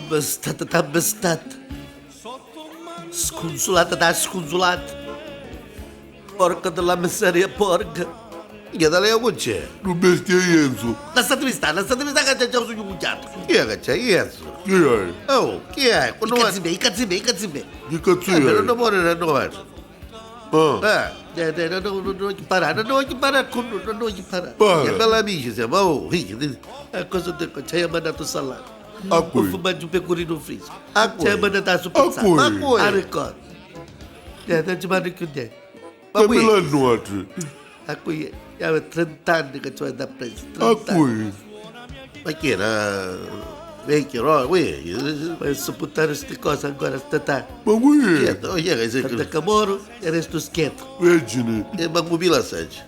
T'abbastata. Sconsolata da sconsolata. Porca della miseria, porca. Che da lei c'è? Non bestia Enzo. Lasciatemi stare che c'è un sogno bugiato. Chi è che c'è? Enzo? Chi è? Oh, chi è? I cazzi miei. Che cazzo Però è? non muore rinnovato. Ah, Non gli parare, non gli parare. Para. Che bella amici siamo. Oh, Cosa dico? Ci hai mandato salato. a Ho cui? fumato un pecorino friso. A Ci hai cui? mandato su A pizza. cui? Ma cui? A ricordo. Non ci mando più niente. Ma Come qui? l'hanno altri? A cui avevo 30 anni che ci ho da preso. A 30 anni. cui? Ma chi era? Vecchio, no? Qui? Ma sopportare queste cose ancora a sta Ma qui è? Certo, chi è che sei Tanta qui? camoro e resto schietto. Vergine. Ma come la assaggi?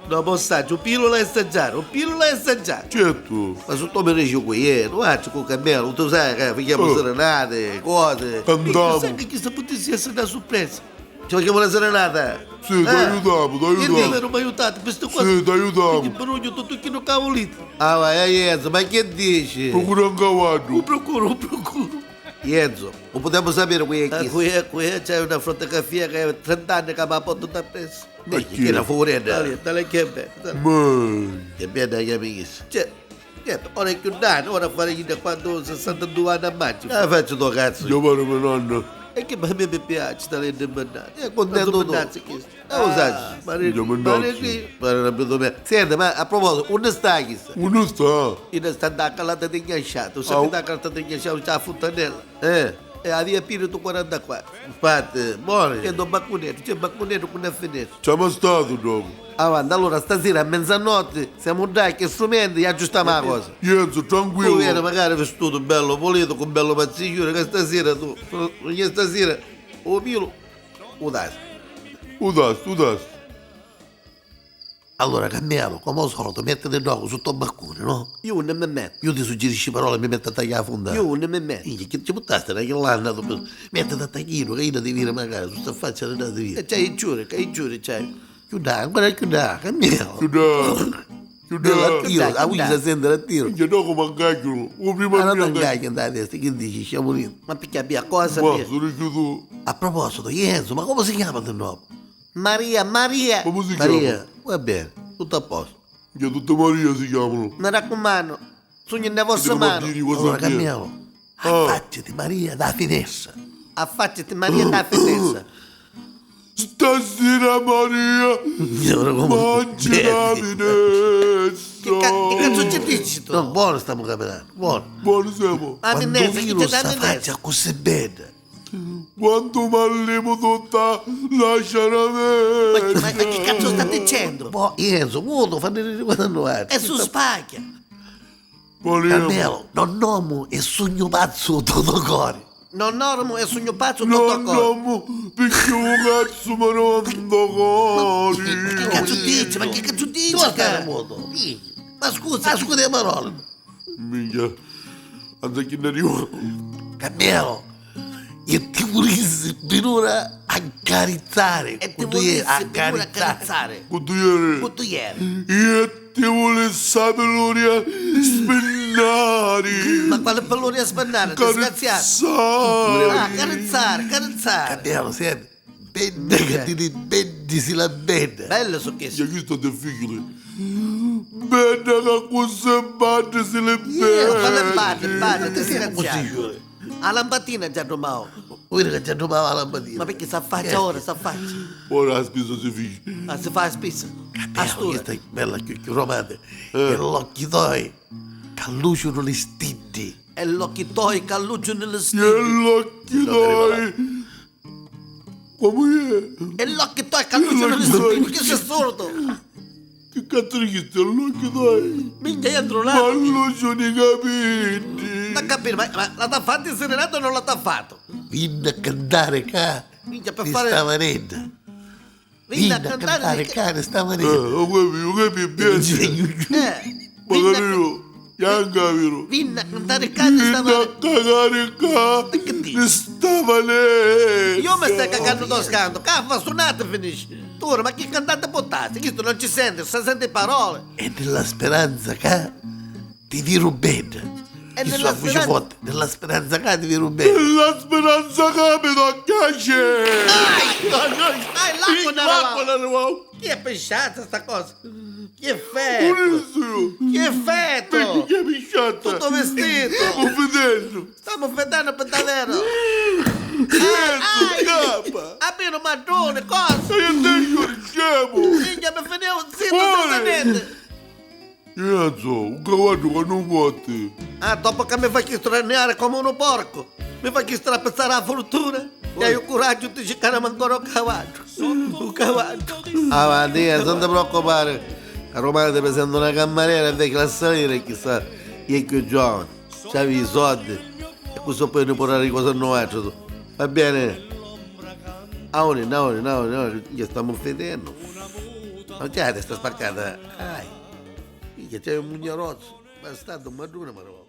No, ma assaggio, un pillola e assaggiare. Certo. Ma su come regio qui, non faccio con cammello, tu sai che facciamo Oh. serenate, cose. Andiamo. Sai che questa potesse essere una sorpresa? Ci facciamo una serenata? Sì, t'aiutiamo, Non t'aiutiamo. mi aiutate per queste cose. Sì, Che t'aiutiamo. barugno tutto chi non cavolito. Ah, vai, Enzo, ma che dici? Procura un Un cavallo. procuro. Enzo, non possiamo sapere qui è chi? Qui c'è una fotografia che ha 30 anni che mi ha portato da preso. Ma chi era fuori? Dale che è bello. Ma... Che bene gli amici. Cioè, ora è più danno, ora fare da quando 62 anni a maggio. Ah, faccio tuo cazzo. Chiamare mia nonna. E che a me mi piace stare in mandato. È contento tu. Lo sai. Guarda, me. Senti, ma a proposito, un staghi. Uno sta. Io sto andando a calata di ghiacciato, se Oh. mi dà calata di ghiacciato c'è la fontanella. E a via Pirito 44. Infatti, E buone. do baccunetto, c'è baccunetto con una finestra. C'è mai stato dopo. Avanti, allora stasera a mezzanotte siamo dai che strumenti e aggiustiamo la cosa. Enzo, Tu vieni tranquillo. magari vestito bello, volito, con bello pazziglio, che stasera tu, che stasera, o pilo, o dai. Udas. Allora, cambiamo, come al solito, mettete il gioco sotto il balcone, no? Io non mi metto, Io ti suggerisci parole e mi metto a tagliare la fonda. io non mi metto. Che ci buttaste, che l'hanno dopo. Mettete a taglino, che io devi dire magari, su sta faccia non devi dire. E c'hai i giuri, c'hai. Chiuda, ancora chiuda, cambiamo. Chiuda. Della tiro, Chiuda, a cui chiuda. si sente la tiro. Minchia, no come angacchiano. O prima Ma non mia angaglia andare a destra, che dici, siamo lì. Ma perché abbia cosa Ma mia? sono chiuso. A proposito, Enzo, ma come si chiama di nuovo? Maria, Come si Maria, chiama? va bene, tutto a posto. Minchia, tutte Maria si chiamano. mi raccomando, sogno nella vostra Devo mano. dire cosa Allora dire. cambiamo. Ah. Affacciati Maria da finestra. Affacciati Maria da finestra. Stasera Maria Ora come- mangi la Bene. Che cazzo ci finestra. dici tu? No, buono stiamo capitando, buono. Buono siamo. La Quando finestra, chi io c'è sta da faccia finestra? così bene. Quando m'allemo tutta lasciare Ma che cazzo sta dicendo? Boh, Enzo, vuoto, fanno riguardando E su spacchia. Maria, Carmelo, non nomo e sogno pazzo tutto cuore. Non normo e sogno pazzo non tutto cosa. andiamo perché un cazzo mi rondo Che cori. cazzo dici? Ma che cazzo dici? Tu stai cara? muoto. Ma scusa, Ascolta le parole. Minchia, anzi che ne arrivo. Carmelo, e ti volessi finora accarezzare. e ti quando volessi eri pure accarezzare. Quanto ieri? Quanto ieri? E ti volessi sapere spennare. Ma quale pallone a spannare? Disgraziato. Ah, Carezzare. carezzare. Carmelo, senti, bene che ti bendisi la bene. Bello so che Minchia, questo è difficile. Bene che questo batte se le Quale bate, bene. disgraziato. A lampadina già domao. Vuoi che ci rubava la lampadina? Ma perché si affaccia ora, si affaccia? Ora la spesa si finisce. Ah, si fa a spesa. A Carmelo, stura. questa è bella più romante. E l'occhio tuoi, che lucciano le stindi. E l'occhio tuoi che alluccio nelle E stelle. l'occhio tuoi. Come è? E l'occhio tuoi che alluccio nelle stelle. Che sei sordo? Che cazzo di chiste l'occhio tuoi? Minchia, entro Ma là. non sono i capiti. Da capire, ma la t'ha fatto insenerato o non la t'ha fatto? Vinno a cantare qua. Minchia, per Di fare... sta manetta. Vinna a Vinno a cantare... cantare che- qua di sta manetta. Ho capito bene. Ma Vinna capito? Bianca, vero? a cantare cane Vinna stava... a cagare qua che dici? di sta manetta. Io mi stai cagando addosso canto. Caffa, suonate finisce. Tu, ma che cantate pottate? Questo non ci sente, si sente parole. E nella speranza che ti dirò bene. E Chi nella sua voce speranza- forte, nella speranza che ti viene bene. La speranza che mi tocca c'è. l'acqua ne L'acqua arriva. ne arriva. Chi è pesciata sta cosa? Che effetto! Buonissimo. Che effetto! Che pisciata. Tutto vestito! Un vedendo. Stiamo vedendo per davvero! Capa. Appena madone, cosa? E adesso diciamo. Minchia, mi finiamo zitto senza niente! Un cavallo che non vuoti. Ah, dopo che mi fai straniare come uno porco, mi fai strapezzare la fortuna e hai il coraggio di cercare ancora un cavallo. Un cavallo. Avanti, non ti preoccupare. A Roma ti presenta una cameriera e vecchia la salire e chissà chi è più giovane. C'avevi i soldi e questo poi ne portare cose nuove. Va bene? Aoni, che stiamo vedendo. Non c'è testa spaccata. Ai, che c'è un mugno rozzo. Bastardo, madonna, ma no.